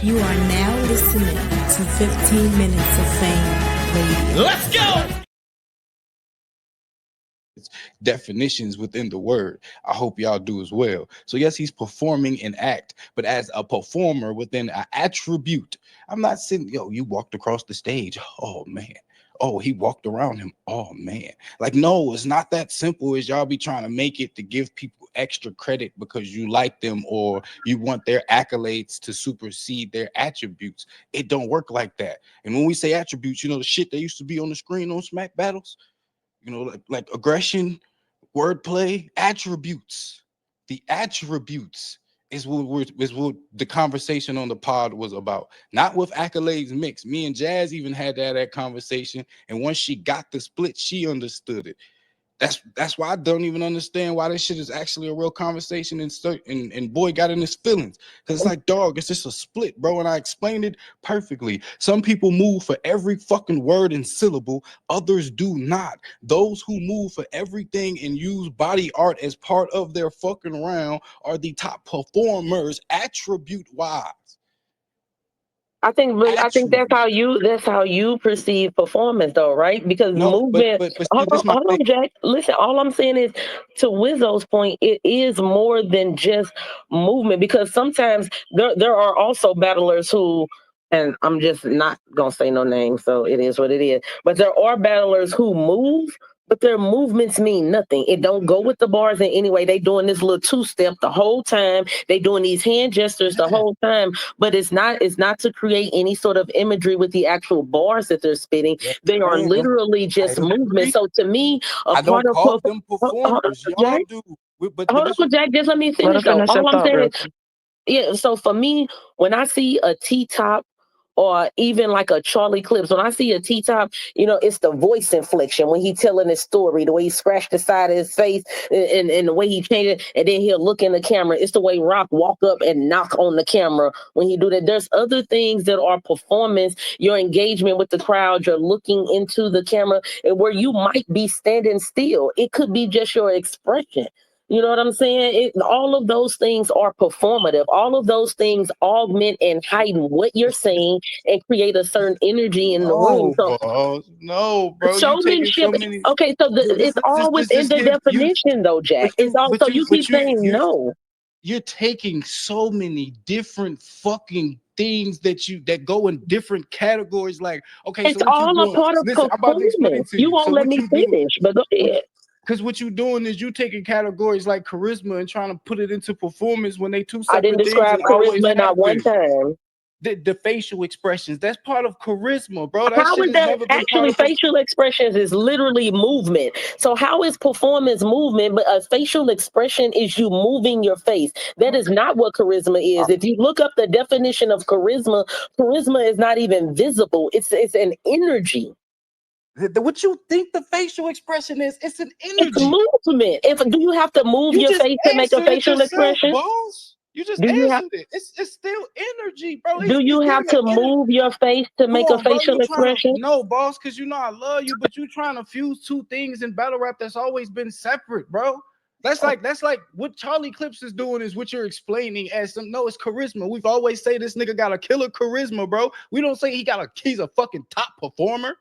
You are now listening to 15 Minutes of Fame Radio. Let's go! Definitions within the word. I hope y'all do as well. So yes, he's performing an act, but as a performer within an attribute. I'm not sitting, you walked across the stage. Oh man. Oh, he walked around him. Oh man. Like, no, it's not that simple as y'all be trying to make it to give people extra credit because you like them or you want their accolades to supersede their attributes. It don't work like that. And when we say attributes, the shit that used to be on the screen on Smack Battles, like aggression, wordplay, attributes. The attributes is what the conversation on the pod was about. Not with accolades mixed. Me and Jazz even had that conversation, and once she got the split, she understood it. That's why I don't even understand why this shit is actually a real conversation and boy got in his feelings. Because it's like, dog, it's just a split, bro. And I explained it perfectly. Some people move for every fucking word and syllable. Others do not. Those who move for everything and use body art as part of their fucking round are the top performers attribute-wise. I think that's how you perceive performance, though, right? Because No, but movement. see, Hold this on, my hold thing. on, Jack. Listen, all I'm saying is, to Wizzo's point, it is more than just movement. Because sometimes there are also battlers who, and I'm just not gonna say no names, so it is what it is. But there are battlers who move, but their movements mean nothing. It don't go with the bars in any way. They doing this little two-step the whole time. They doing these hand gestures the whole time, but it's not to create any sort of imagery with the actual bars that they're spitting. They are literally just movement. So to me, I don't call them performers. Y'all Jack. do. But Hold on, Jack. Just let me finish though. All I'm saying is, yeah. So for me, when I see a T-top or even like a Charlie Clips, when I see a T-top, it's the voice inflection when he telling his story, the way he scratched the side of his face and the way he changed it, and then he'll look in the camera. It's the way Rock walk up and knock on the camera when he do that. There's other things that are performance, your engagement with the crowd, you're looking into the camera, and where you might be standing still. It could be just your expression. You know what I'm saying? All of those things are performative. All of those things augment and heighten what you're saying and create a certain energy in the room. So, no, bro, showmanship. Okay, so it's all within the definition, though, Jack. It's all. So you keep saying no. You're taking so many different fucking things that go in different categories. Like, okay, it's so what all you doing? a part of Listen, I'm about to explain performance. to you. You won't So let what me you finish, but go ahead. Because what you're doing is you taking categories like charisma and trying to put it into performance when they two I didn't separate things describe and always charisma not have one been. time. The facial expressions, that's part of charisma, bro. That How shit is has that? never been part Actually, of facial expressions is literally movement. So how is performance movement, but a facial expression is you moving your face? That is not what charisma is. If you look up the definition of charisma, charisma is not even visible. It's an energy. What you think the facial expression is? It's an energy. It's movement. Do you have to move your face to make a facial expression? Boss. You just Do you have? answered it. It's still energy, bro. Do you have to move your face to make a facial expression? No, boss, because I love you, but you trying to fuse two things in battle rap that's always been separate, bro. That's like what Charlie Clips is doing is what you're explaining as no, it's charisma. We've always say this nigga got a killer charisma, bro. We don't say he's a fucking top performer.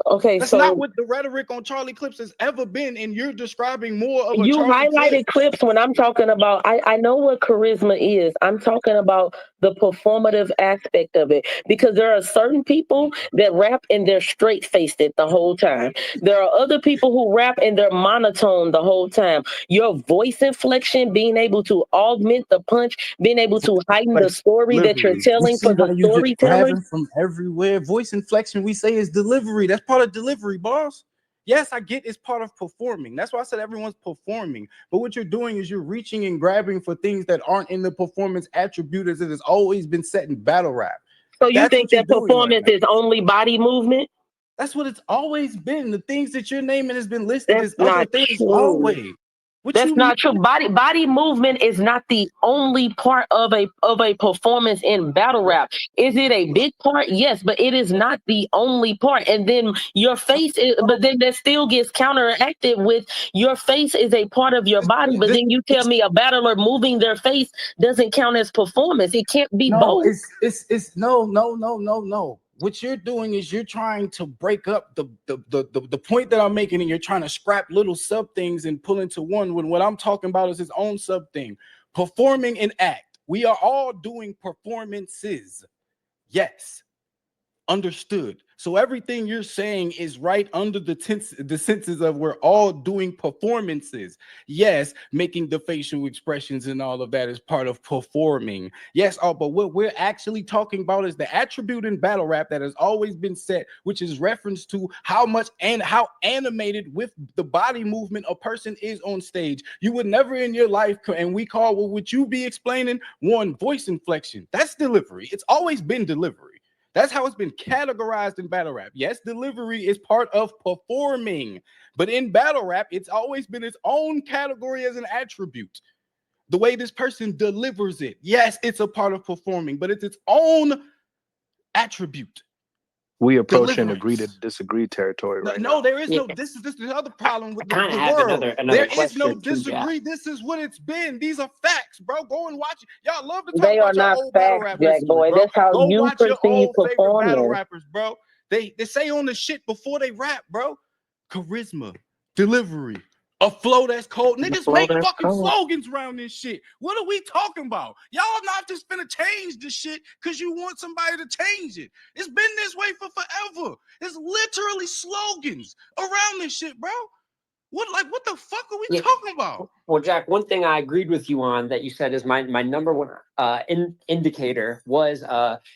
Okay, that's so not what the rhetoric on Charlie Clips has ever been, and you're describing more of a you Charlie highlighted clips when I'm talking about. I know what charisma is. I'm talking about the performative aspect of it because there are certain people that rap and they're straight faced it the whole time. There are other people who rap and they're monotone the whole time. Your voice inflection, being able to augment the punch, being able to heighten the story that you're telling for the storyteller. From everywhere, voice inflection we say is delivery. That's part of delivery, boss. Yes, I get it's part of performing. That's why I said everyone's performing. But what you're doing is you're reaching and grabbing for things that aren't in the performance attribute as it has always been set in battle rap. So you think that performance is only body movement? That's what it's always been. The things that you're naming has been listed as That's other not things true. always. What That's you not mean? true. Body movement is not the only part of a performance in battle rap. Is it a big part? Yes, but it is not the only part. And then your face is, but then that still gets counteracted with your face is a part of your body. But This, then you tell me a battler moving their face doesn't count as performance. It can't be no, both. it's no. What you're doing is you're trying to break up the point that I'm making, and you're trying to scrap little sub things and pull into one. When what I'm talking about is its own sub thing. Performing an act. We are all doing performances. Yes. Understood. So everything you're saying is right under the senses of we're all doing performances. Yes, making the facial expressions and all of that is part of performing. Yes, but what we're actually talking about is the attribute in battle rap that has always been set, which is reference to how much and how animated with the body movement a person is on stage. You would never in your life, and we call what would you be explaining? One, voice inflection. That's delivery. It's always been delivery. That's how it's been categorized in battle rap. Yes, delivery is part of performing, but in battle rap, it's always been its own category as an attribute. The way this person delivers it, yes, it's a part of performing, but it's its own attribute. We approaching agree to disagree territory right now. No, there is no. This is the other problem with the have world. another There is question no too, disagree. Jack. This is what it's been. These are facts, bro. Go and watch it. Y'all love to talk They are about your not old battle facts, rap history, Jakkboy. bro. That's how Go you watch your perceive old favorite battle performance. rappers, bro. They say on the shit before they rap, bro. Charisma, delivery, a flow that's cold. Niggas Flow make that's fucking cold. slogans around this shit. What are we talking about? Y'all not just finna change this shit because you want somebody to change it. It's been this way for forever. It's literally slogans around this shit, bro. What the fuck are we Yeah. talking about? Well, Jack, one thing I agreed with you on that you said is my number one indicator was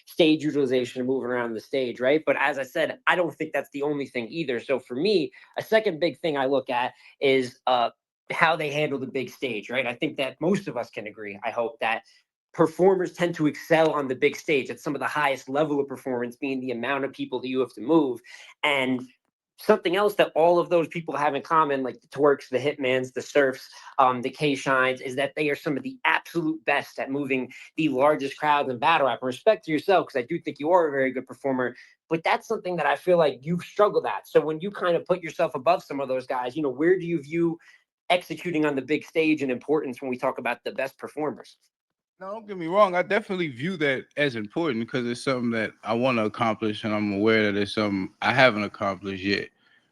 stage utilization and moving around the stage, right? But as I said, I don't think that's the only thing either. So for me, a second big thing I look at is how they handle the big stage, right? I think that most of us can agree. I hope that performers tend to excel on the big stage at some of the highest level of performance, being the amount of people that you have to move. And something else that all of those people have in common, like the Twerks, the Hitmans, the Surfs, the K-Shines, is that they are some of the absolute best at moving the largest crowds in battle rap. And respect to yourself, because I do think you are a very good performer, but that's something that I feel like you've struggled at. So when you kind of put yourself above some of those guys, where do you view executing on the big stage and importance when we talk about the best performers? No, don't get me wrong. I definitely view that as important because it's something that I want to accomplish, and I'm aware that it's something I haven't accomplished yet.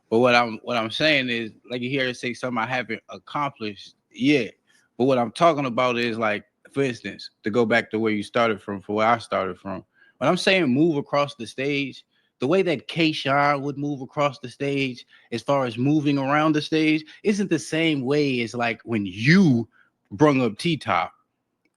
But what I'm saying is, like, you hear it say something I haven't accomplished yet. But what I'm talking about is, like, for instance, to go back to where you started from, for where I started from. When I'm saying move across the stage, the way that K-Shine would move across the stage, as far as moving around the stage, isn't the same way as like when you brung up T-Top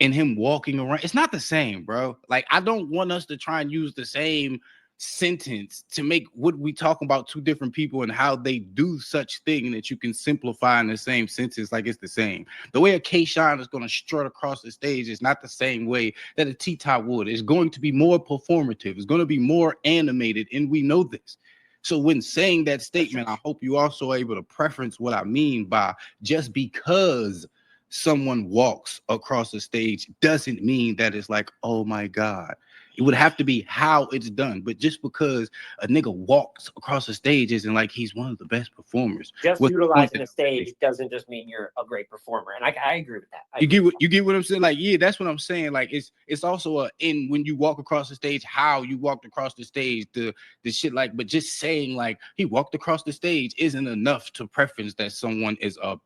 and him walking around. It's not the same, bro. Like, I don't want us to try and use the same sentence to make what we talk about two different people and how they do such thing that you can simplify in the same sentence like it's the same. The way a K-Shine is going to strut across the stage is not the same way that a T-Top would. It's going to be more performative. It's going to be more animated, and we know this. So when saying that statement, I hope you also are able to preference what I mean by just because someone walks across the stage doesn't mean that it's like, oh my God. It would have to be how it's done. But just because a nigga walks across the stage isn't like he's one of the best performers. Just utilizing the stage doesn't just mean you're a great performer. And I agree with that. You get what I'm saying? Like, yeah, that's what I'm saying. Like, it's also in when you walk across the stage, how you walked across the stage, the shit, like, but just saying like he walked across the stage isn't enough to preference that someone is a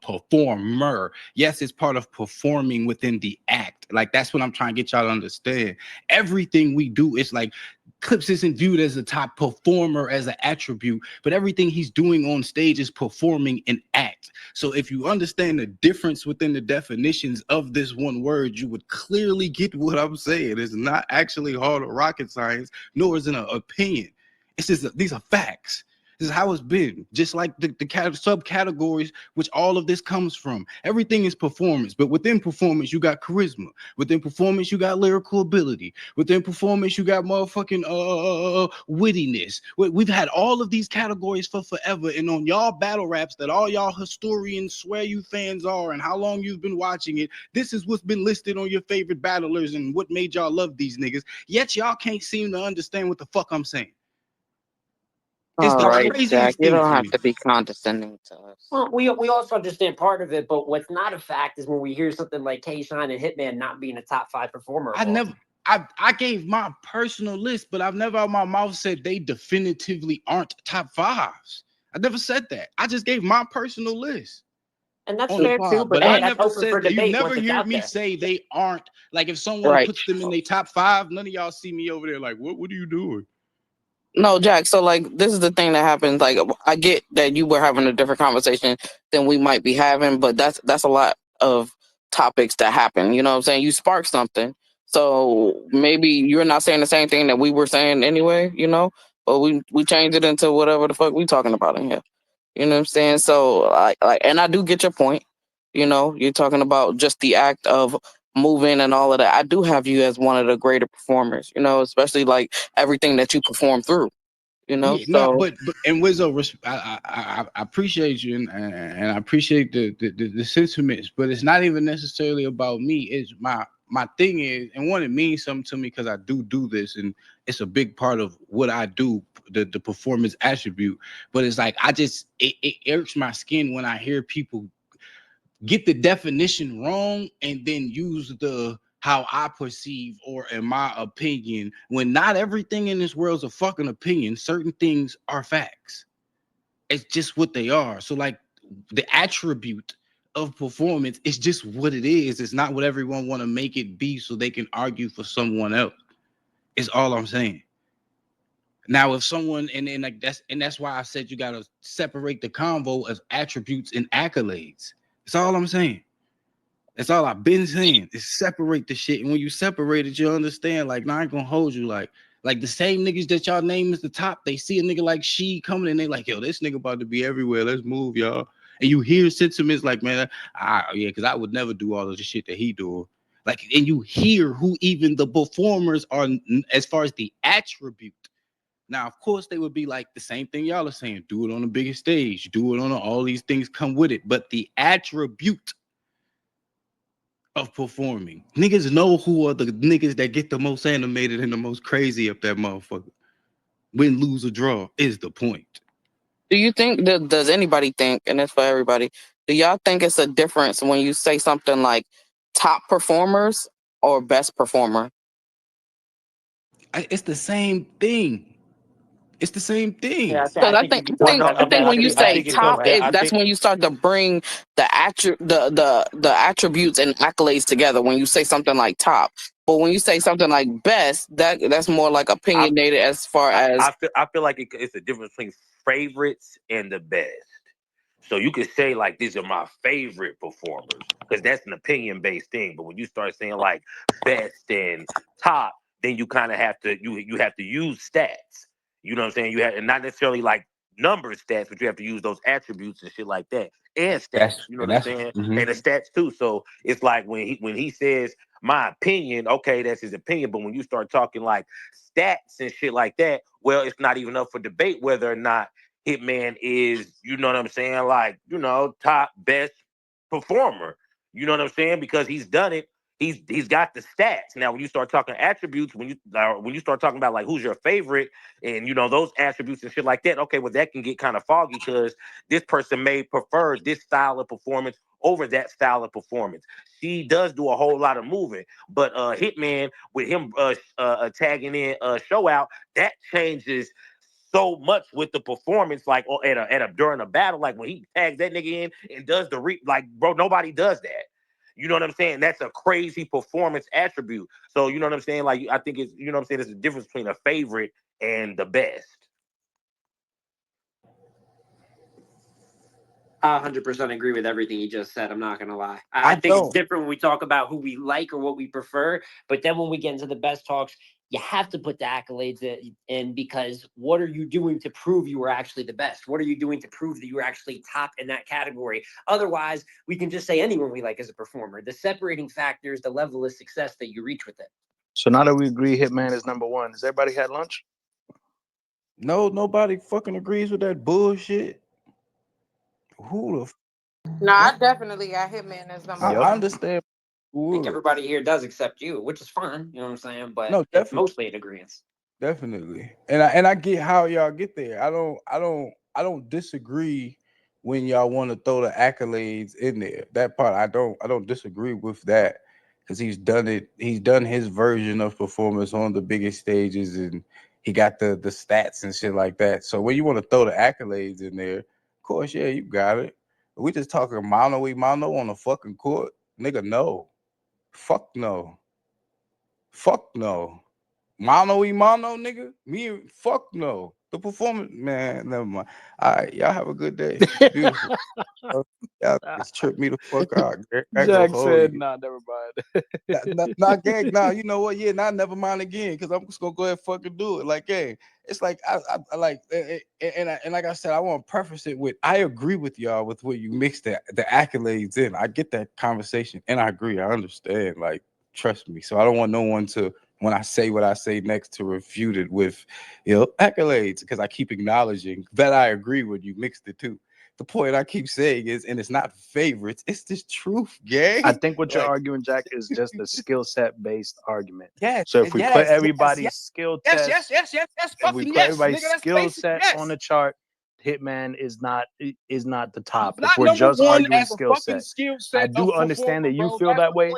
performer. Yes, it's part of performing within the act. Like, that's what I'm trying to get y'all to understand. Everything we do is like, Clips isn't viewed as a top performer as an attribute, but everything he's doing on stage is performing an act. So if you understand the difference within the definitions of this one word, you would clearly get what I'm saying. It's not actually hard or rocket science, nor is it an opinion. It's just these are facts. This is how it's been. Just like the subcategories which all of this comes from. Everything is performance, but within performance, you got charisma. Within performance, you got lyrical ability. Within performance, you got motherfucking wittiness. We've had all of these categories for forever, and on y'all battle raps that all y'all historians swear you fans are, and how long you've been watching it, this is what's been listed on your favorite battlers and what made y'all love these niggas. Yet y'all can't seem to understand what the fuck I'm saying. It's All the right, craziest Jack. You thing don't to have me. to be condescending to us. Well, we also understand part of it, but what's not a fact is when we hear something like K-Shine and Hitman not being a top 5 performer. I gave my personal list, but I've never out my mouth said they definitively aren't top 5s. I never said that. I just gave my personal list. And that's On the fair too, pod, but but I that's never open for said you debate never once it's hear out me there. say they aren't. Like if someone Right. puts them in their top 5, none of y'all see me over there like, what are you doing? No, Jack. So like, this is the thing that happens. Like, I get that you were having a different conversation than we might be having, but that's a lot of topics that happen. You know what I'm saying? You spark something, so maybe you're not saying the same thing that we were saying anyway. You know, but we change it into whatever the fuck we talking about in here. You know what I'm saying? So like, and I do get your point. You know, you're talking about just the act of moving and all of that. I do have you as one of the greater performers. You know, especially like everything that you perform through. You know, Yeah, no, so but and Wizzo, I appreciate you and I appreciate the sentiments, but it's not even necessarily about me. It's my thing is, and one, it means something to me because I do this, and it's a big part of what I do, the performance attribute. But it's like it irks my skin when I hear people get the definition wrong and then use the how I perceive or in my opinion, when not everything in this world is a fucking opinion. Certain things are facts. It's just what they are. So like the attribute of performance is just what it is. It's not what everyone want to make it be so they can argue for someone else. It's all I'm saying. Now, if someone and then like that's why I said you gotta separate the convo as attributes and accolades. That's all I'm saying. That's all I've been saying is separate the shit. And when you separate it, you understand, like, nah, I ain't gonna hold you. Like the same niggas that y'all name as the top, they see a nigga like She coming and they like, yo, this nigga about to be everywhere. Let's move, y'all. And you hear sentiments like, man, yeah, because I would never do all of the shit that he do. Like, and you hear who even the performers are as far as the attribute. Now, of course, they would be like the same thing y'all are saying. Do it on the biggest stage. Do it on all these things come with it. But the attribute of performing. Niggas know who are the niggas that get the most animated and the most crazy up that motherfucker. Win, lose, or draw is the point. do you think that does anybody think, and it's for everybody, do y'all think it's a difference when you say something like top performers or best performer? It's the same thing. It's the same thing. Yeah, Because I think you can talk I about that. think I when you think I say think it's top, both. that's when you start to bring the attributes and accolades together. When you say something like top, but when you say something like best, that's more like opinionated as far as I feel like it's a difference between favorites and the best. So you could say like these are my favorite performers because that's an opinion based thing. But when you start saying like best and top, then you kind of have to you have to use stats. You know what I'm saying? You have and not necessarily like number stats, but you have to use those attributes and shit like that and stats. You know what I'm saying? And the stats too. So it's like when he says my opinion, okay, that's his opinion. But when you start talking like stats and shit like that, well, it's not even up for debate whether or not Hitman is, you know what I'm saying, like, you know, top best performer. You know what I'm saying? Because he's done it. He's got the stats. Now, when you start talking attributes, when you start talking about like who's your favorite and you know those attributes and shit like that, okay, well that can get kind of foggy because this person may prefer this style of performance over that style of performance. She does do a whole lot of moving, but Hitman with him tagging in show out, that changes so much with the performance, like at a during a battle, like when he tags that nigga in and does the like, bro, nobody does that. You know what I'm saying? That's a crazy performance attribute. So you know what I'm saying? Like I think it's you know what I'm saying. There's a difference between a favorite and the best. I 100% agree with everything you just said. I'm not gonna lie. I think it's different when we talk about who we like or what we prefer, but then when we get into the best talks, you have to put the accolades in, because what are you doing to prove you were actually the best? What are you doing to prove that you were actually top in that category? Otherwise, we can just say anyone we like as a performer. The separating factor is the level of success that you reach with it. So now that we agree Hitman is number one, has everybody had lunch? No, nobody fucking agrees with that bullshit. Who the No, I definitely got Hitman as number I one. understand. I think everybody here does except you, which is fine. You know what I'm saying? But No, it's definitely. mostly in agreement. Definitely. And I get how y'all get there. I don't disagree when y'all want to throw the accolades in there. That part I don't disagree with that, because he's done it. He's done his version of performance on the biggest stages, and he got the stats and shit like that. So when you want to throw the accolades in there, of course, yeah, you got it. But we just talking mano y mano on the fucking court. Nigga, no. Fuck no. Fuck no. Mano y mano, nigga. Me, fuck no. The performance, man. Never mind. All right, y'all have a good day. Beautiful. Y'all just trip me the fuck out. Jack said, "Nah, never mind." Not gang. Nah, you know what? Yeah, never mind again. Because I'm just gonna go ahead and fucking do it. Like, gang. It's like I like, and like I said, I want to preface it with, I agree with y'all with where you mix the accolades in. I get that conversation, and I agree. I understand. Like, trust me. So I don't want no one to, when I say what I say next, to refute it with, accolades, because I keep acknowledging that I agree with you. Mixed the two. The point I keep saying is, and it's not favorites, it's just truth, gang. I think what you're arguing, Jack, is just a skill set based argument. Yes. So if we put everybody's skill test, if we put everybody's skill set on the chart, Hitman is not the top. If we're just arguing skill set, I do understand that you feel that way.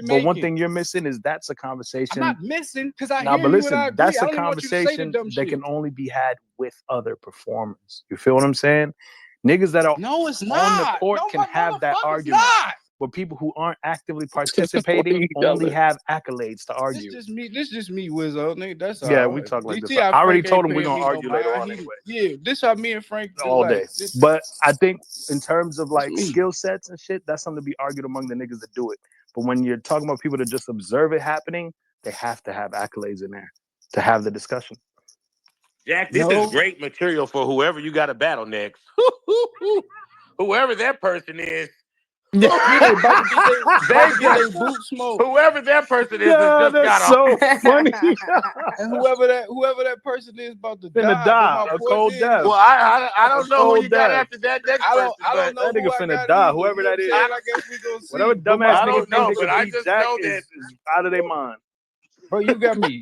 But one thing you're missing is that's a conversation. I'm not missing, because I Nah, hear but you listen, and I agree. that's I a don't even want you to say the conversation dumb that shit. can only be had with other performers. You feel what I'm saying? Niggas that are No, it's on not. the court No, can have that argument. Not. But people who aren't actively participating only have accolades to argue. This just me, Wizzo, nigga. That's all. Yeah, we talk like this. I already told him we're gonna argue later on anyway. Yeah, this how me and Frank do, all like, day. But I think in terms of like skill sets and shit, that's something to be argued among the niggas that do it. But when you're talking about people that just observe it happening, they have to have accolades in there to have the discussion. Jack, this is great material for whoever you got to battle next. Whoever that person is. Whoever that person is, that's so funny. And whoever that person is about to die a cold death. Well, I don't know who you got after that next person. I don't know that nigga who finna die. Whoever that is, I guess we gonna see. Whatever dumbass I don't nigga know, think but they I can beat just Jack know that is out of their mind. Bro, you got me,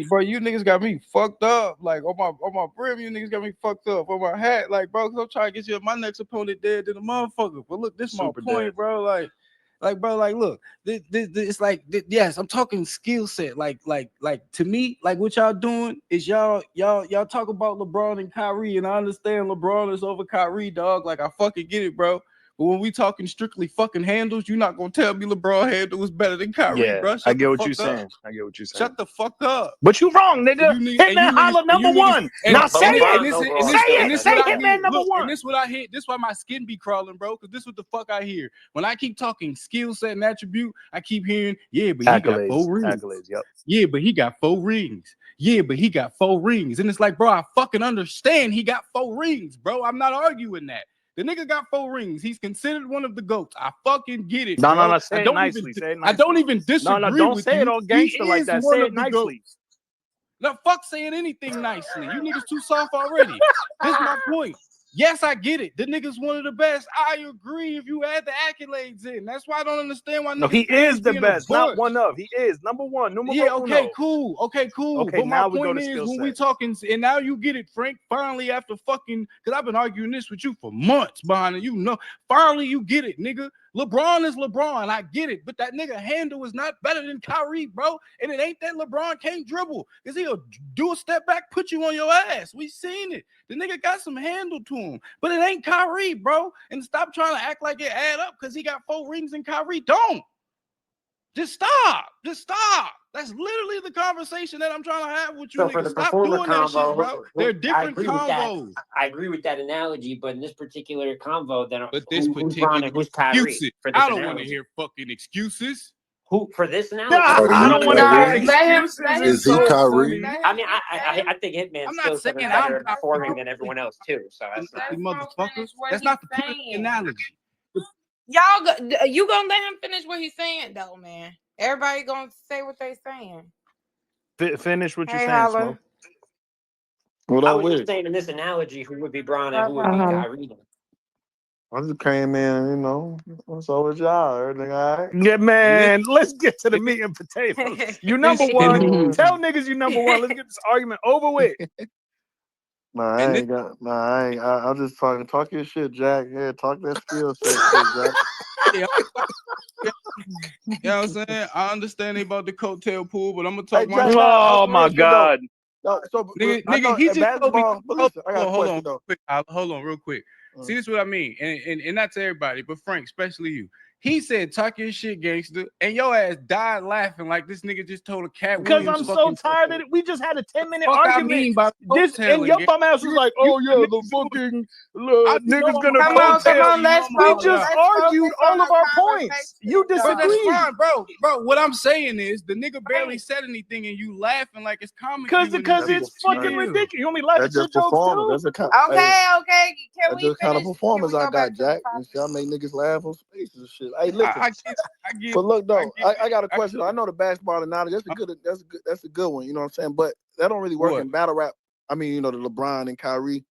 bro. You niggas got me fucked up. Like on my brim, you niggas got me fucked up. On my hat, like, bro, cause I'm trying to get you my next opponent dead than a motherfucker. But look, this is my point, dead. Bro. Like, bro, like, look, this it's like, yes, I'm talking skill set. Like to me, like what y'all doing is y'all talk about LeBron and Kyrie, and I understand LeBron is over Kyrie, dog. Like, I fucking get it, bro. But when we talking strictly fucking handles, you're not gonna tell me LeBron handle was better than Kyrie, bro. I get what you're saying. Shut the fuck up. But you wrong, nigga. Hitman Holla number one. Now say it. Say Hitman number one. And this what I hear. This why my skin be crawling, bro. Because this what the fuck I hear. When I keep talking skill set and attribute, I keep hearing, yeah, but he got 4 rings. Accolades, yep. Yeah, but he got 4 rings. Yeah, but he got 4 rings. And it's like, bro, I fucking understand he got 4 rings, bro. I'm not arguing that. The nigga got 4 rings. He's considered one of the GOATs. I fucking get it. No. Say it nicely. I don't even disagree. No, don't say it all gangster like that. Say it nicely. No, fuck saying anything nicely. You niggas too soft already. This is my point. Yes, I get it. The nigga's one of the best. I agree if you add the accolades in. That's why I don't understand why. No, he is the best. Not one of. He is number one. Yeah, okay, cool. Okay, cool. Okay, but now my point is, when we talking, and now you get it, Frank, finally after fucking, because I've been arguing this with you for months behind it. You know, finally you get it, nigga. LeBron is LeBron. I get it. But that nigga handle is not better than Kyrie, bro. And it ain't that LeBron can't dribble. Because he'll do a step back, put you on your ass. We seen it. The nigga got some handle to him. But it ain't Kyrie, bro. And stop trying to act like it add up because he got 4 rings and Kyrie don't. Just stop. That's literally the conversation that I'm trying to have with you. So niggas. for the Stop performer doing combo, that shit, bro. They're different combos. I agree with that analogy, but in this particular combo, then who's Kyrie? I don't want to hear fucking excuses. Who for this now? I don't want to hear excuses. Is he Kyrie? I mean, I think Hitman's still better at performing than everyone else too. So motherfuckers. That's not the point of the analogy. Y'all, you gonna let him finish what he's saying though, man? Everybody gonna say what they saying. Finish what you're saying, Holla. Smoke. What I up was with? just saying in this analogy, who would be Bron and who would be Kyrie? I just came in, you know. What's up with y'all? Everything all right? Yeah, man. Let's get to the meat and potatoes. You number one. Tell niggas you number one. Let's get this argument over with. I ain't got. I'm just talking. Talk your shit, Jack. Yeah, talk that skill set shit, Jack. You know what I'm saying? I understand about the coattail pool, but I'm gonna talk Jack, Oh my God. No, so nigga, he just basketball. But listen, I got a hold question on, though. hold on, real quick. See, this is what I mean, and not to everybody, but Frank, especially you. He said, "Talk your shit, gangster," and your ass died laughing like this nigga just told a cat. Because I'm so tired of it. We just had a 10-minute argument. And your bum ass was like, "Oh yeah, the fucking niggas gonna coattail." We just argued all of our points. You disagree, bro. What I'm saying is, the nigga barely said anything, and you laughing like it's comic. Because it's fucking ridiculous. You want me to laugh at your jokes too? That's a kind. Okay. Can we just kind of finish? performance I got, Jack. And shit, I make niggas laugh on spaces and shit. Hey, listen. I get. But look though, I got a question. I know the basketball analogy. That's a good one. You know what I'm saying? But that don't really work in battle rap. I mean, you know, the LeBron and Kyrie,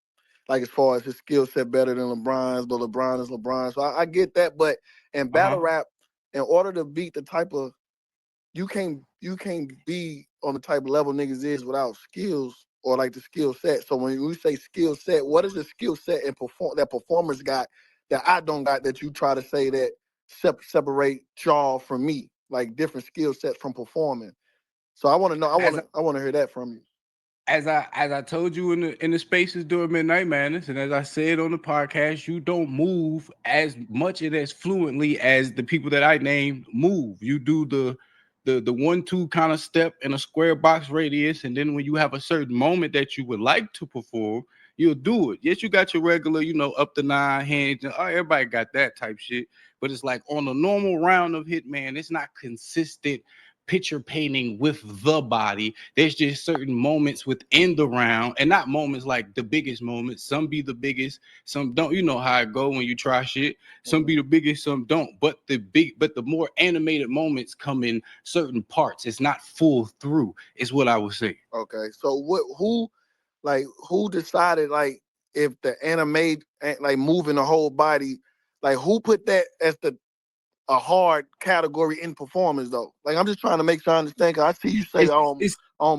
like as far as his skill set better than LeBron's, but LeBron is LeBron. So I get that. But in battle rap, in order to beat the type of you can't be on the type of level niggas is without skills or like the skill set. So when we say skill set, what is the skill set and that performers got that I don't got that you try to say that separate y'all from me, like different skill sets from performing? So I want to know. I want to hear that from you. As I told you in the spaces during Midnight Madness, and as I said on the podcast, you don't move as much and as fluently as the people that I named move. You do the 1-2 kind of step in a square box radius, and then when you have a certain moment that you would like to perform, you'll do it. Yes, you got your regular, up to 9 hands, and everybody got that type shit. But it's like on a normal round of Hitman, it's not consistent picture painting with the body. There's just certain moments within the round, and not moments like the biggest moments. Some be the biggest, some don't. You know how it go when you try shit. Some be the biggest, some don't. But the more animated moments come in certain parts. It's not full through, is what I would say. Okay, so who decided like if the animate like moving the whole body, like who put that as a hard category in performance though? Like I'm just trying to make sure I understand. Cause I see you say I don't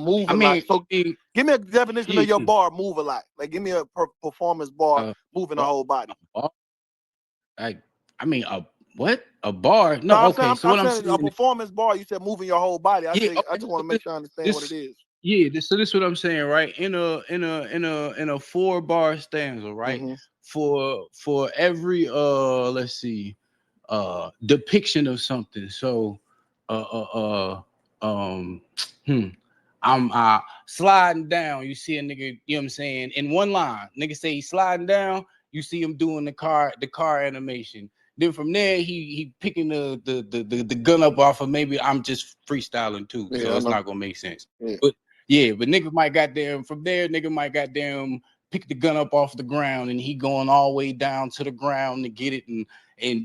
move a lot. So give me a definition of your bar move a lot. Like give me a performance bar moving the whole body. A bar? No, okay. So I'm saying a performance bar. You said moving your whole body. I just want to make sure I understand what it is. Yeah, so this is what I'm saying, right? In a 4-bar stanza, right? Mm-hmm. For every let's see, depiction of something. So I'm sliding down. You see a nigga, you know what I'm saying? In one line, nigga say he's sliding down. You see him doing the car animation. Then from there, he picking the gun up off of, maybe I'm just freestyling too, so it's not gonna make sense. Yeah. But nigga might goddamn from there, nigga might goddamn pick the gun up off the ground, and he going all the way down to the ground to get it, and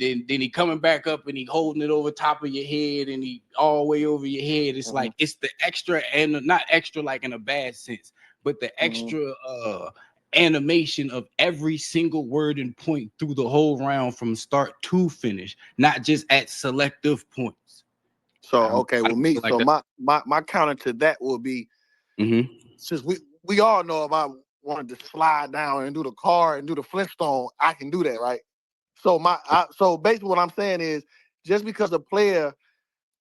then he coming back up and he holding it over top of your head, and he all the way over your head. It's like it's the extra, and not extra like in a bad sense, but the extra animation of every single word and point through the whole round from start to finish, not just at selective points. So okay, my counter to that will be, since we all know if I wanted to slide down and do the car and do the Flintstone, I can do that, right? So so basically what I'm saying is, just because a player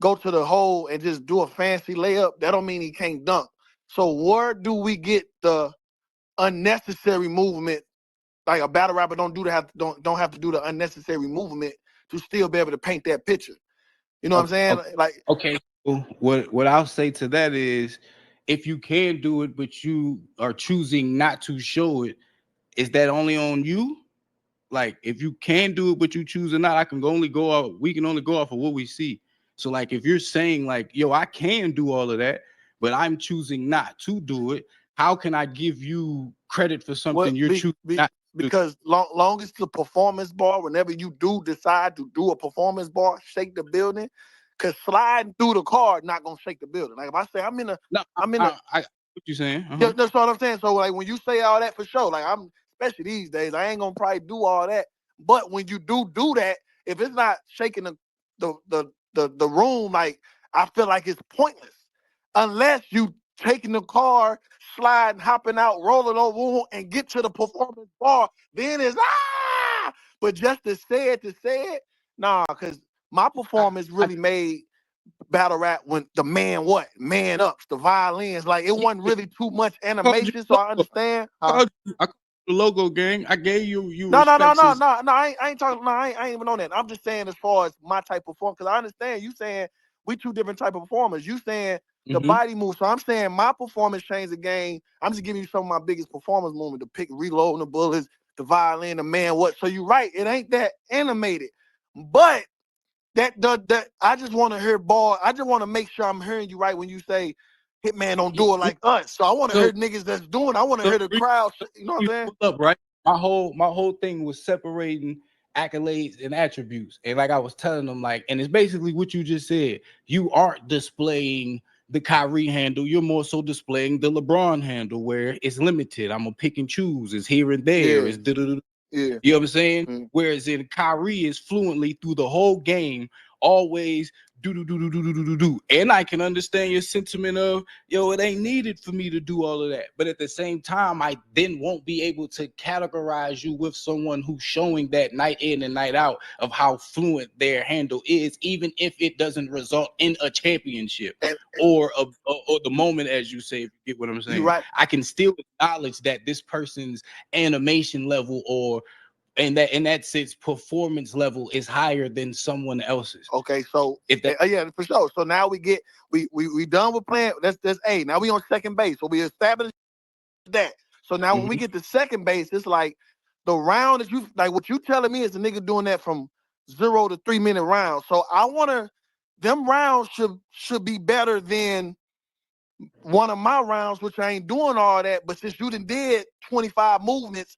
go to the hole and just do a fancy layup, that don't mean he can't dunk. So where do we get the unnecessary movement? Like a battle rapper don't have to do the unnecessary movement to still be able to paint that picture. You know what I'm saying? Like, okay, what I'll say to that is, if you can do it but you are choosing not to show it, is that only on you? Like, if you can do it but you choose or not, we can only go off of what we see. So like if you're saying like, yo, I can do all of that, but I'm choosing not to do it, how can I give you credit for something you're choosing not to do? Because long as the performance bar, whenever you do decide to do a performance bar, shake the building, because sliding through the car not gonna shake the building. Like if I say what you saying? That's what I'm saying. So like when you say all that, for sure, like especially these days, I ain't gonna probably do all that. But when you do that, if it's not shaking the room, like I feel like it's pointless unless you taking the car, sliding, hopping out, rolling over, and get to the performance bar. Then it's But just to say it, nah, because my performance really made battle rap when the man ups, the violins, like it wasn't really too much animation, so I understand. I called the logo gang. I gave you No, respect. I ain't talking. No, I ain't even on that. I'm just saying as far as my type of performance, because I understand you saying we two different type of performers. You saying the body move, so I'm saying my performance changed the game. I'm just giving you some of my biggest performance moments: the pick, reloading the bullets, the violin, the man what. So you're right, it ain't that animated, but that I just want to hear ball. I just want to make sure I'm hearing you right when you say Hitman don't do it like us. So I want to hear niggas that's doing. I want to hear the crowd. You know what I'm saying? Up, right? My whole thing was separating accolades and attributes, and like I was telling them, like, and it's basically what you just said. You aren't displaying the Kyrie handle. You're more so displaying the LeBron handle, where it's limited. I'm gonna pick and choose. It's here and there. Yeah. It's yeah. You know what I'm saying? Whereas in Kyrie is fluently through the whole game, always do. And I can understand your sentiment of, yo, it ain't needed for me to do all of that. But at the same time, I then won't be able to categorize you with someone who's showing that night in and night out of how fluent their handle is, even if it doesn't result in a championship or the moment, as you say, if you get what I'm saying. You're right. I can still acknowledge that this person's animation level or in that sense, performance level is higher than someone else's. Okay, so yeah, for sure. So now we done with playing. That's A. Now we on second base. So we established that. So now when we get to second base, it's like the round that you like. What you telling me is the nigga doing that from 0 to 3 minute rounds. So I want them rounds should be better than one of my rounds, which I ain't doing all that. But since you did 25 movements.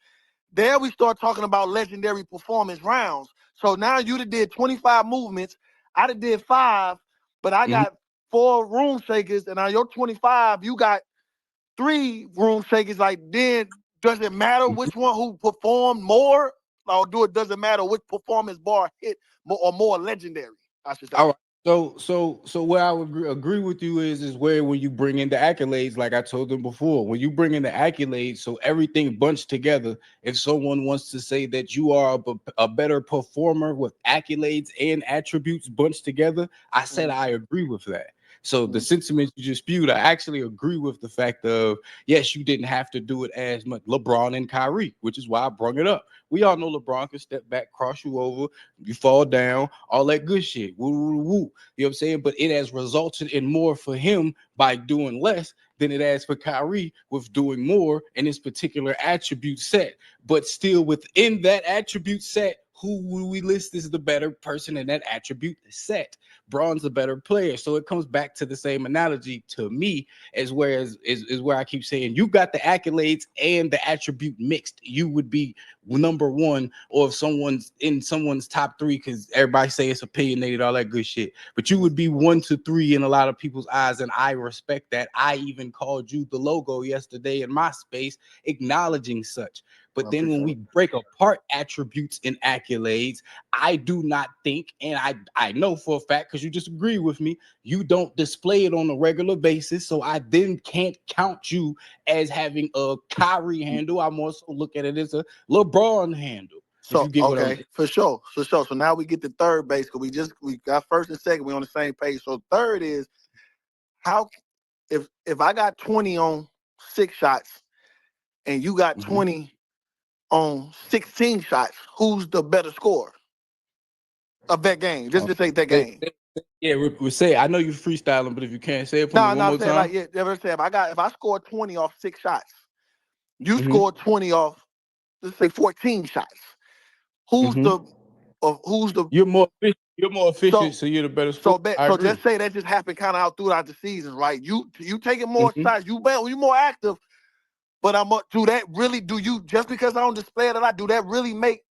There we start talking about legendary performance rounds. So now you did 25 movements. I did 5, but I got 4 room shakers, and on your 25, you got 3 room shakers. Like, then does it matter which one who performed more? Or does it matter which performance bar hit more legendary? I should say. All right. So where I would agree with you is where when you bring in the accolades, like I told them before, when you bring in the accolades, so everything bunched together. If someone wants to say that you are a better performer with accolades and attributes bunched together, I said I agree with that. So the sentiment you just spewed, I actually agree with the fact of, yes, you didn't have to do it as much. LeBron and Kyrie, which is why I brought it up. We all know LeBron can step back, cross you over, you fall down, all that good shit. Woo, woo, woo. You know what I'm saying? But it has resulted in more for him by doing less than it has for Kyrie with doing more in this particular attribute set. But still within that attribute set, who will we list as the better person in that attribute set? Braun's a better player. So it comes back to the same analogy to me as where I keep saying you got the accolades and the attribute mixed. You would be number 1, or if someone's in someone's top 3, because everybody say it's opinionated, all that good shit. But you would be 1 to 3 in a lot of people's eyes, and I respect that. I even called you the logo yesterday in my space, acknowledging such. But then when we break apart attributes and accolades, I do not think, and I know for a fact, because you just agree with me, you don't display it on a regular basis. So I then can't count you as having a Kyrie handle. I'm also look at it as a LeBron handle. So for sure. So now we get to third base, because we got first and second, we on the same page. So third is how if I got 20 on 6 shots and you got 20 on 16 shots, who's the better scorer of that game? Just to take that game. Yeah, we say, I know you're freestyling, but if you can't say it for me one more time. Like, if I score 20 off 6 shots, you score 20 off, let's say 14 shots. Who's the you're more You're more efficient, so you're the better sport. So just say that just happened kind of out throughout the seasons, right? You taking more shots, you more active, but do that really do you just because I don't display it a lot? Do that really make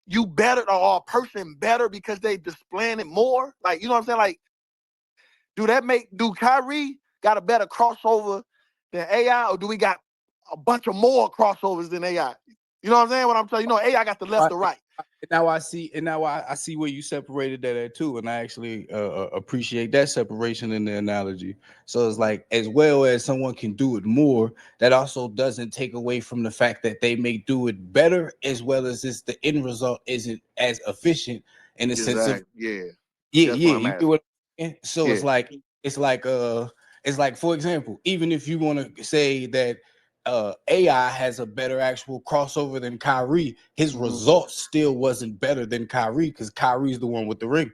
you better or a person better because they displaying it more? Like, you know what I'm saying? Like, do Kyrie got a better crossover than AI, or do we got a bunch of more crossovers than AI? You know what I'm saying? What I'm saying, AI got the left to right. Now I see where you separated that at too, and I actually appreciate that separation in the analogy. So it's like, as well as someone can do it more, that also doesn't take away from the fact that they may do it better, as well as the end result isn't as efficient in the sense of you get what I'm saying? So it's like for example, even if you want to say that AI has a better actual crossover than Kyrie, his results still wasn't better than Kyrie because Kyrie's the one with the ring.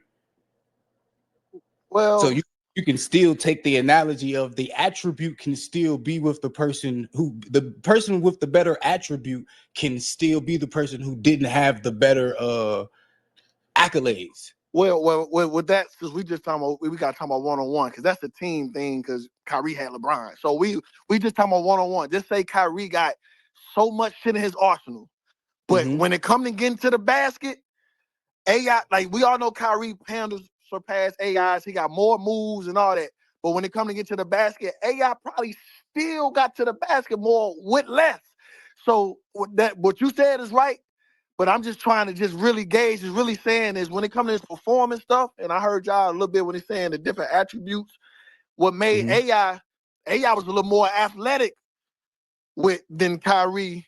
Well, so you can still take the analogy of the attribute can still be with the person with the better attribute can still be the person who didn't have the better accolades. Well, with that, because we got to talk about one-on-one, because that's the team thing, because Kyrie had LeBron. So we just talking about one-on-one. Just say Kyrie got so much shit in his arsenal. But when it comes to getting to the basket, AI, like we all know Kyrie handles surpassed AIs. He got more moves and all that. But when it comes to get to the basket, AI probably still got to the basket more with less. So what you said is right. But I'm just trying to just really gauge, is really saying is when it comes to this performance stuff, and I heard y'all a little bit when he's saying the different attributes, what made AI was a little more athletic than Kyrie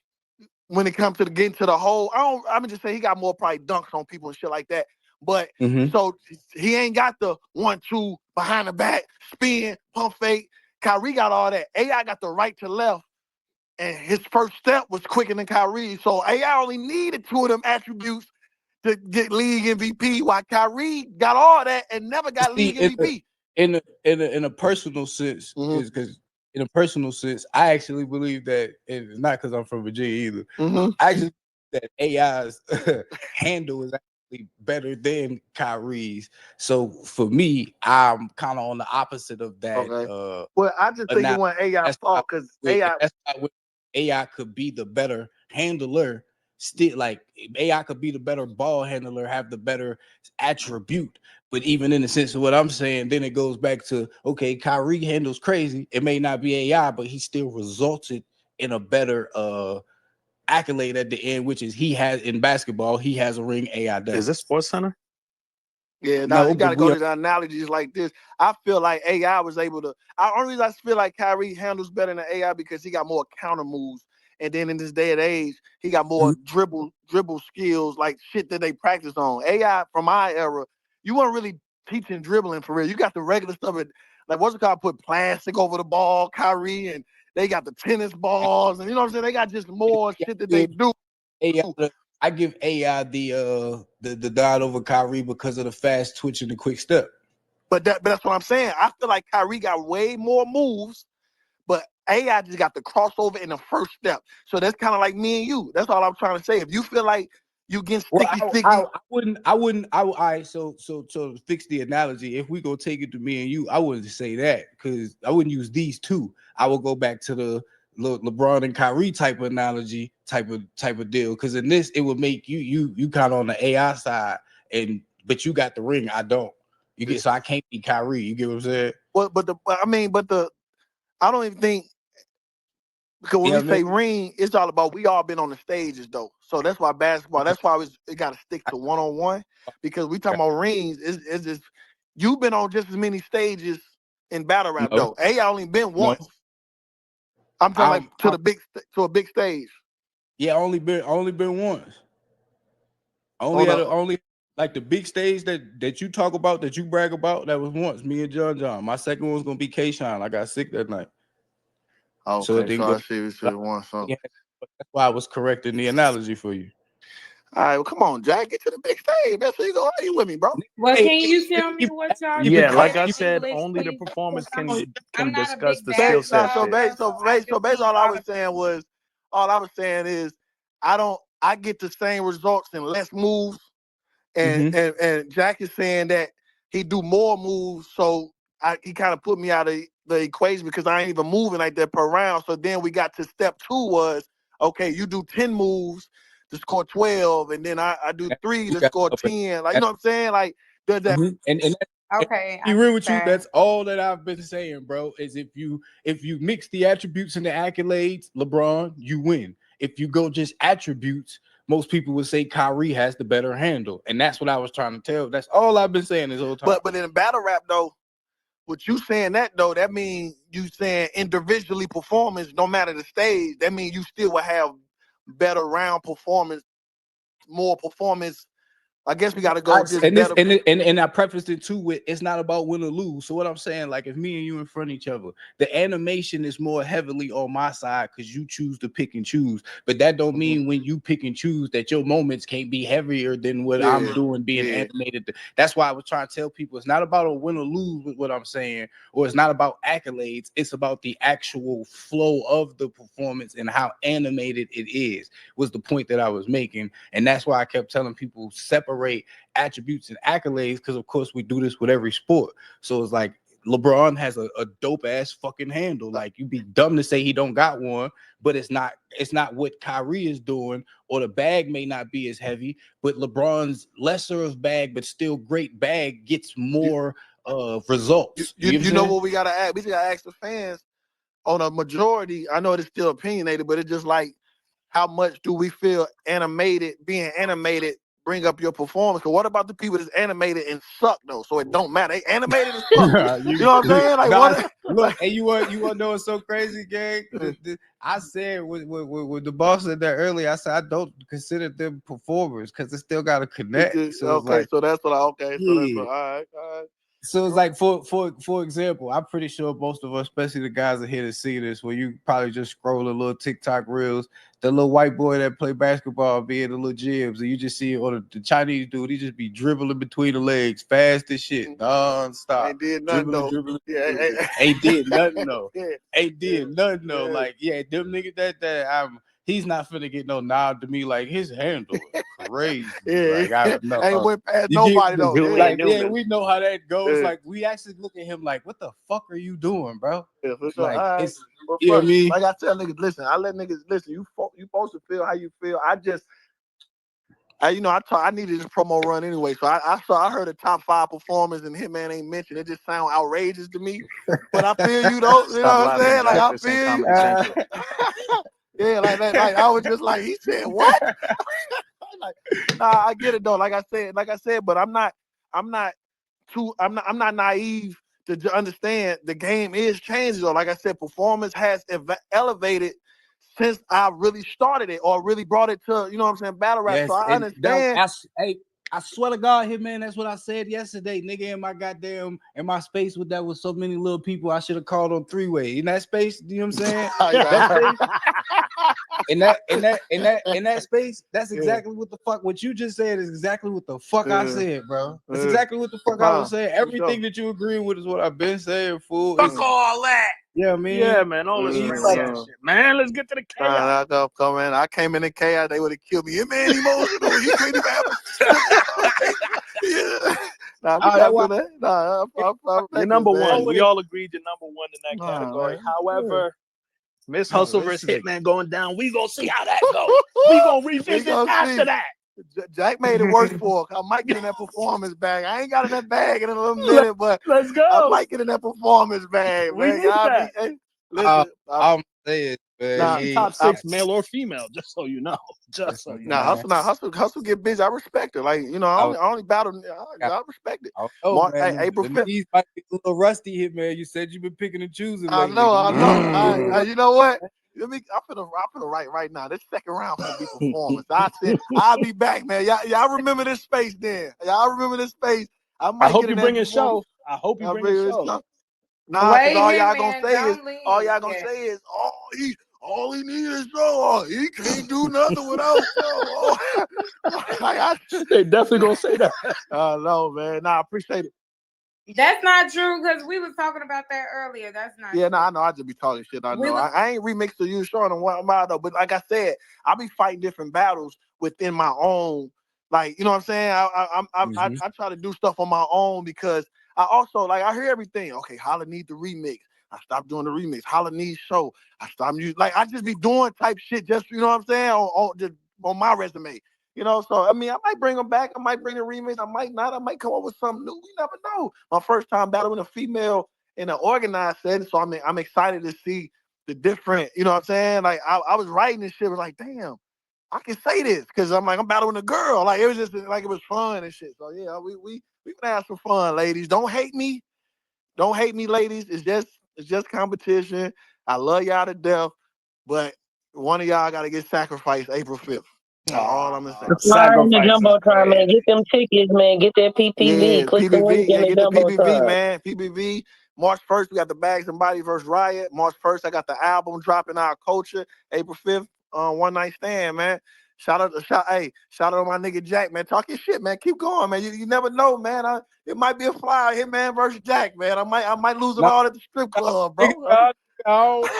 when it comes to getting to the hole. I'm just saying he got more probably dunks on people and shit like that. But so he ain't got the 1-2 behind the back, spin, pump fake. Kyrie got all that. AI got the right to left. And his first step was quicker than Kyrie. So AI only needed 2 of them attributes to get league MVP, while Kyrie got all that and never got league MVP. In a personal sense, is because in a personal sense, I actually believe that, and it's not because I'm from Virginia either. I actually that AI's handle is actually better than Kyrie's. So for me, I'm kind of on the opposite of that. Okay. Well, I just think it wasn't AI's fault, because AI could be the better handler. Still, like AI could be the better ball handler, have the better attribute. But even in the sense of what I'm saying, then it goes back to, okay, Kyrie handles crazy. It may not be AI, but he still resulted in a better accolade at the end, which is he has in basketball, he has a ring, AI does. Is this Sports Center? Yeah, no, you gotta go to the analogies like this. I feel like AI was able to. Only reason I feel like Kyrie handles better than AI because he got more counter moves, and then in this day and age, he got more dribble skills, like shit that they practice on. AI from my era, you weren't really teaching dribbling for real. You got the regular stuff, like what's it called? Put plastic over the ball, Kyrie, and they got the tennis balls, and you know what I'm saying. They got just more shit that they do. I give AI the nod over Kyrie because of the fast twitch and the quick step. But that's what I'm saying. I feel like Kyrie got way more moves, but AI just got the crossover in the first step. So that's kind of like me and you. That's all I'm trying to say. If you feel like you get sticky, I wouldn't. All right. So to fix the analogy, if we go take it to me and you, I wouldn't say that because I wouldn't use these two. I would go back to the LeBron and Kyrie type of analogy, type of deal. Because in this, it would make you kind of on the AI side, but you got the ring. I don't. So I can't be Kyrie. You get what I'm saying? Well, I don't even think, because when we say ring, it's all about we all been on the stages though. So that's why basketball. That's why it got to stick to one-on-one, because we talking about rings. It's just you've been on just as many stages in battle rap though. AI only been once. No. I'm talking to a big stage. Yeah, only been once. Only like the big stage that you talk about, that you brag about, that was once. Me and John. My second one was gonna be K-Shine. I got sick that night. Okay, so it didn't go. I see what you want. So that's why I was correcting the analogy for you. All right, well, come on, Jack, get to the big stage. That's where you go. Are you with me, bro? Well, can you tell me what y'all? Yeah, like I said, only the performance can discuss the skill set. So based all I was saying is I get the same results in less moves, and Jack is saying that he do more moves, so he kind of put me out of the equation because I ain't even moving like that per round. So then we got to step 2 was, okay, you do 10 moves to score 12, and then I do 3 to score 10. Like, you know what I'm saying? Like, does that? Okay, be real with you, that's all that I've been saying, bro. Is if you mix the attributes and the accolades, LeBron, you win. If you go just attributes, most people would say Kyrie has the better handle, and that's what I was trying to tell. That's all I've been saying this whole time. But in battle rap though, with you saying that though, that means you saying individually performance, no matter the stage. That means you still will have better round performance, more performance. I guess we got to go and I prefaced it too with it's not about win or lose. So what I'm saying, like if me and you in front of each other, the animation is more heavily on my side because you choose to pick and choose. But that don't mean when you pick and choose that your moments can't be heavier than what I'm doing being animated. That's why I was trying to tell people it's not about a win or lose with what I'm saying, or it's not about accolades. It's about the actual flow of the performance and how animated it is. Was the point that I was making, and that's why I kept telling people separate attributes and accolades, because of course we do this with every sport. So it's like LeBron has a dope ass fucking handle. Like you'd be dumb to say he don't got one, but it's not what Kyrie is doing, or the bag may not be as heavy, but LeBron's lesser of bag but still great bag gets more results. You know what we gotta ask? We just gotta ask the fans on a majority. I know it's still opinionated, but it's just like, how much do we feel being animated bring up your performance? Because what about the people that's animated and suck though? So it don't matter. They animated and suck. You know what I'm saying? Like what? Look, and you want to know what's so crazy, gang? I said with the boss said that earlier. I said I don't consider them performers because they still got to connect. So so that's what all right. So it's like for example, I'm pretty sure most of us, especially the guys that here to see this, where you probably just scroll a little TikTok reels, the little white boy that play basketball be in the little gyms, and you just see, or the Chinese dude, he just be dribbling between the legs, fast as shit, non-stop. Ain't did nothing though. Ain't did nothing though. Ain't did nothing though. Like, yeah, them niggas he's not finna get no nod to me. Like his handle is crazy. Like I know. Ain't went past nobody though. Like, we know how that goes. Like we actually look at him like, what the fuck are you doing, bro? Like it's, you know what I mean? Like I tell niggas, listen, I let niggas listen. You supposed to feel how you feel. I needed this promo run anyway. So I heard the top 5 performers and Hitman ain't mentioned. It just sound outrageous to me. But I feel you though. You know what I'm saying? Like I feel you. Yeah, like I was just like, he said what? Like, nah, I get it though. Like I said, but I'm not naive to understand the game is changing though. Like I said, performance has elevated since I really started it or really brought it to, you know what I'm saying, battle rap. Yes, so I understand. I swear to God, Hitman, that's what I said yesterday, nigga. In my space with so many little people, I should have called on 3-way. In that space, you know what I'm saying? In that space, that's exactly what the fuck. What you just said is exactly what the fuck I said, bro. That's exactly what the fuck I was saying. Everything that you agree with is what I've been saying, fool. Fuck all that. Yeah, man. Yeah, man. All this shit, man. Let's get to the chaos. I came in the chaos. They would have killed me. Man, emotional. He couldn't even have. You're number one. We all agreed you're number one in that category. However, Miss Hustle versus Hitman going down. We gonna see how that goes. We gonna revisit after that. Jack made it worse for her. I might get in that performance bag. I ain't got in that bag in a little minute, but let's go. I might get in that performance bag. We need that. Listen, I'm saying, man, top 6, male or female, just so you know. Hustle get busy. I respect her. Like, you know, I only battle. I respect it. April 5th. These might be a little rusty here, man. You said you've been picking and choosing. I know. You know what? I'm finna write right now. This second round gonna be performance. I said I'll be back, man. Y'all remember this space then. Y'all remember this space. I hope you bring a show. I hope you bring a show. Nah, because all y'all gonna say is, all he needs is show. He can't do nothing without show. They definitely gonna say that. No, man. Nah, I appreciate it. That's not true because we was talking about that earlier. That's not true. I know. I just be talking shit. I know. I ain't remixed the you showing them one though. But like I said, I be fighting different battles within my own Like, you know what I'm saying? I try to do stuff on my own because I also like I hear everything. Okay, Holla need the remix. I stopped doing the remix. Holla needs show. I stopped using I just be doing type shit just you know what I'm saying on my resume. You know, so I mean, I might bring them back. I might bring a remix. I might not. I might come up with something new. We never know. My first time battling a female in an organized setting, so I'm excited to see the different. You know what I'm saying? Like I was writing this shit, was like, damn, I can say this because I'm battling a girl. Like it was just like it was fun and shit. So yeah, we gonna have some fun, ladies. Don't hate me. Don't hate me, ladies. It's just competition. I love y'all to death, but one of y'all gotta get sacrificed April 5th. That's all I'm gonna say. Fly in the jumbotron, man. Get them tickets, man. Get that PPV. Yeah, Click the link PBV. in Yeah, the get the PBV, jumbotron. man. PBV. March 1st, we got the Bags and Body versus Riot. March 1st, I got the album dropping Our Culture. April 5th, One Night Stand, man. Shout out to my nigga Jack, man. Talk your shit, man. Keep going, man. You never know, man. It might be a flyer, Hitman versus Jack, man. I might lose it all at the strip club, bro. I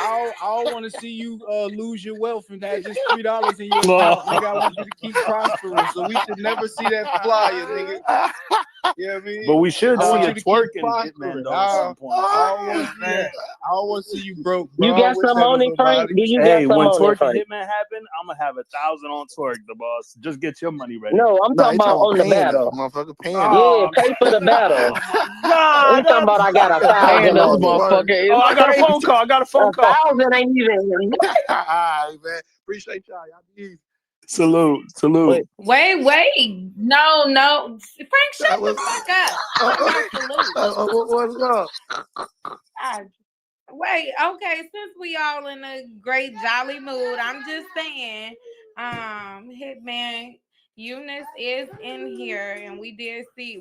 don't want to see you lose your wealth and have just $3 in your account, nigga. I want you to keep prospering. So we should never see that flyer, nigga. You know what I mean? But we should see a twerking Hitman though at some point. I don't want to see that. I don't want to see you broke, bro. You got some on it, Frank? Do you got Hey, some when on it, twerking Frank? Hitman happen, I'm gonna have 1,000 on twerk, the boss. Just get your money ready. No, I'm talking about on the battle. Motherfucker paying Yeah, pay for the battle. God, I'm talking about I got 1,000 This on it. motherfucker is I got a crazy. phone call. I got a phone call. 1,000 ain't even. All right, man. Appreciate y'all. Y'all be easy. Salute. Wait. No. Frank, shut the fuck up. What's up? Wait, okay, since we all in a great jolly mood, I'm just saying, Hitman Yunnus is in here, and we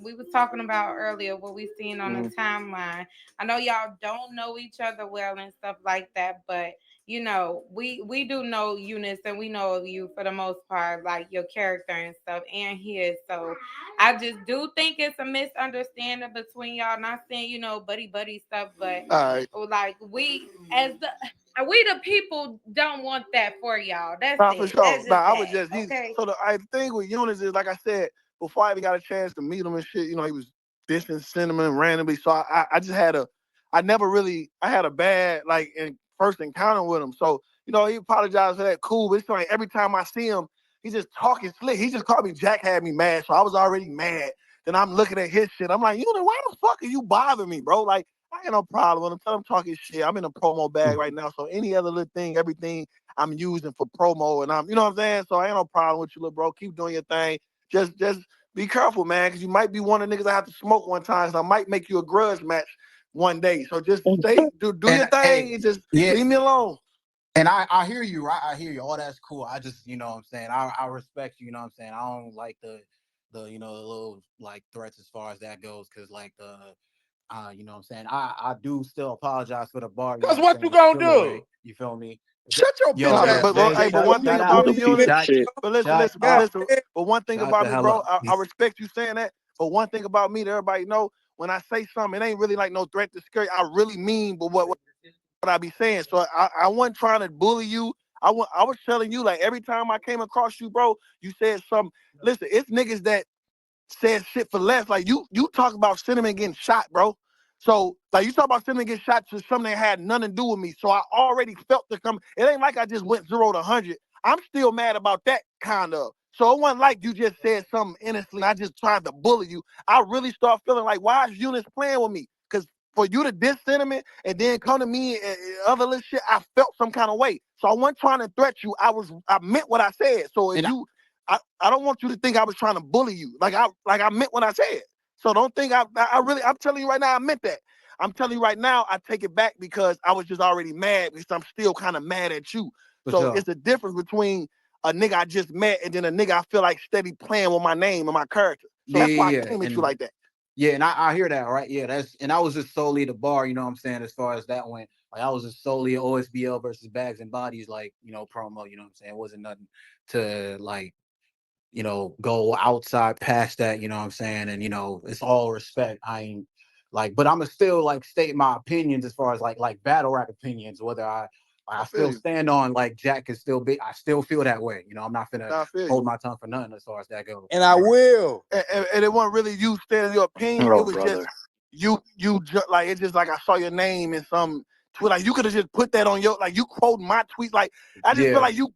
was talking about earlier what we seen on the timeline. I know y'all don't know each other well and stuff like that, but you know, we do know Yunnus, and we know of you for the most part, like your character and stuff, and his. So I just do think it's a misunderstanding between y'all. Not saying buddy stuff, but like we the people don't want that for y'all. That's it. For sure. That's I was that. just Okay. so the thing with Yunnus is like I said before I even got a chance to meet him and shit. You know, he was dissing Cinnamon randomly, so I just had I had a bad first encounter with him. So he apologized for that. Cool, but it's like every time I see him, he's just talking slick. He just called me Jack, had me mad, so I was already mad. Then I'm looking at his shit. I'm like, why the fuck are you bothering me, bro? Like, I ain't no problem with him. Tell him talking shit. I'm in a promo bag right now, so any other little thing, everything I'm using for promo, and you know what I'm saying? So I ain't no problem with you, little bro. Keep doing your thing. Just be careful, man, because you might be one of the niggas I have to smoke one time, so I might make you a grudge match one day. So just do your thing and just leave me alone. And I hear you, right? I hear you. All that's cool. I just, you know what I'm saying? I respect you, you know what I'm saying? I don't like the little threats as far as that goes, because you know what I'm saying? I do still apologize for the bar. Because what you gonna do? You feel me? Shut your bitch ass. But one thing about me, Yunnus, but listen. But one thing about me, bro, I respect you saying that. But one thing about me that everybody know, when I say something, it ain't really like no threat to scare you. I really mean but what I be saying. So I wasn't trying to bully you. I was telling you, like, every time I came across you, bro, you said something. Listen, it's niggas that said shit for less. Like you talk about Cinnamon getting shot, bro. So like you talk about Cinnamon getting shot to something that had nothing to do with me. So I already felt the come. It ain't like I just went 0 to 100. I'm still mad about that kind of. So it wasn't like you just said something innocently. I just tried to bully you. I really start feeling like, why is Yunnus playing with me? Because for you to diss Cinnamon and then come to me and other little shit, I felt some kind of way. So I wasn't trying to threat you. I meant what I said. So if I don't want you to think I was trying to bully you. Like I meant what I said. So don't think I'm telling you right now, I meant that. I'm telling you right now, I take it back because I was just already mad because I'm still kind of mad at you. So it's the difference between a nigga I just met and then a nigga I feel like steady playing with my name and my character. So that's why I came at you like that. Yeah, and I hear that, right? Yeah, I was just solely the bar, you know what I'm saying, as far as that went. Like I was just solely OSBL versus Bags and Bodies, promo, you know what I'm saying? It wasn't nothing to go outside past that, you know what I'm saying? And it's all respect. I ain't but I'ma still state my opinions as far as like battle rap opinions, whether I I still stand on like Jack can still be. I still feel that way. You know, I'm not gonna hold my tongue for nothing as far as that goes. And I will. And it wasn't really you stating your opinion. Oh, it was brother. just like it's just like I saw your name in some tweet. Like you could have just put that on your like you quoting my tweet. Like I just feel like you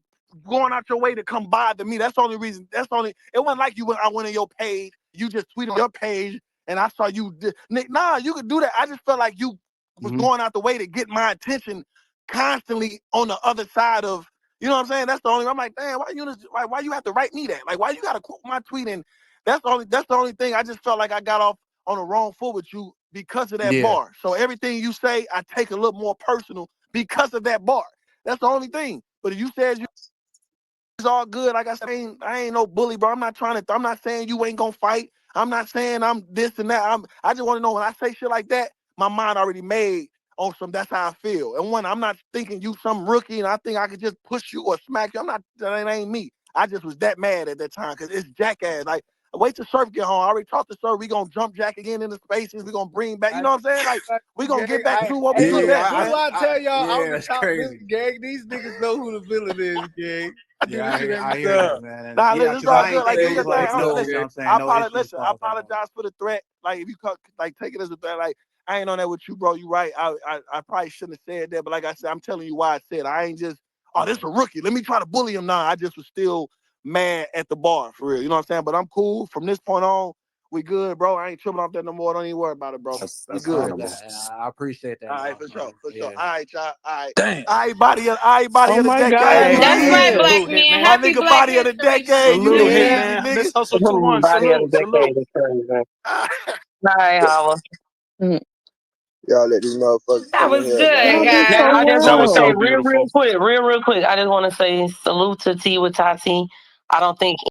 going out your way to come bother me. That's the only reason. That's the only. It wasn't like I went on your page. You just tweeted on your page, and I saw you. Nah, you could do that. I just felt like you was going out the way to get my attention constantly on the other side of. You know what I'm saying? That's the only. I'm like, damn, why you have to write me that? Like, why you got to quote my tweet? And that's the only thing. I just felt like I got off on the wrong foot with you because of that bar. So everything you say, I take a little more personal because of that bar. That's the only thing. But if you said it's all good, like I said, I ain't no bully, bro. I'm not saying you ain't gonna fight. I'm not saying I'm this and that. I just want to know when I say shit like that, my mind already made on some. That's how I feel. And when I'm not thinking you some rookie and I think I could just push you or smack you. That ain't me. I just was that mad at that time because it's jackass. Like, wait till Surf get home. I already talked to Surf. We gonna jump Jack again in the spaces. We gonna bring back. You know what I'm saying? Like, we gonna get back to what we was at. That's why I tell y'all I'm the top villain, gang. These niggas know who the villain is, gang. Yeah, I hear that, man. Nah, it's all good. Like, I apologize for the threat. Like, if you like take it as a threat, like I ain't on that with you, bro. You right. I probably shouldn't have said that, but like I said, I'm telling you why I said it. I ain't just, this is a rookie. Let me try to bully him now. I just was still mad at the bar for real. You know what I'm saying? But I'm cool. From this point on, we good, bro. I ain't tripping off that no more. Don't even worry about it, bro. That's good. I appreciate that. All right, for sure. Yeah. All right, y'all. All right. Damn. All right, body of the decade. That's right, black man. My Happy nigga, Black body of the History decade. You Salute, easy, Hitman. nigga. Miss Hustle 2-1. Body of the Salute. decade is crazy. All right, Holla. Y'all let these motherfuckers That come in was here, good, man. guys. Now, I just That want to was say so real beautiful. quick. I just want to say salute to T with Tati. I don't think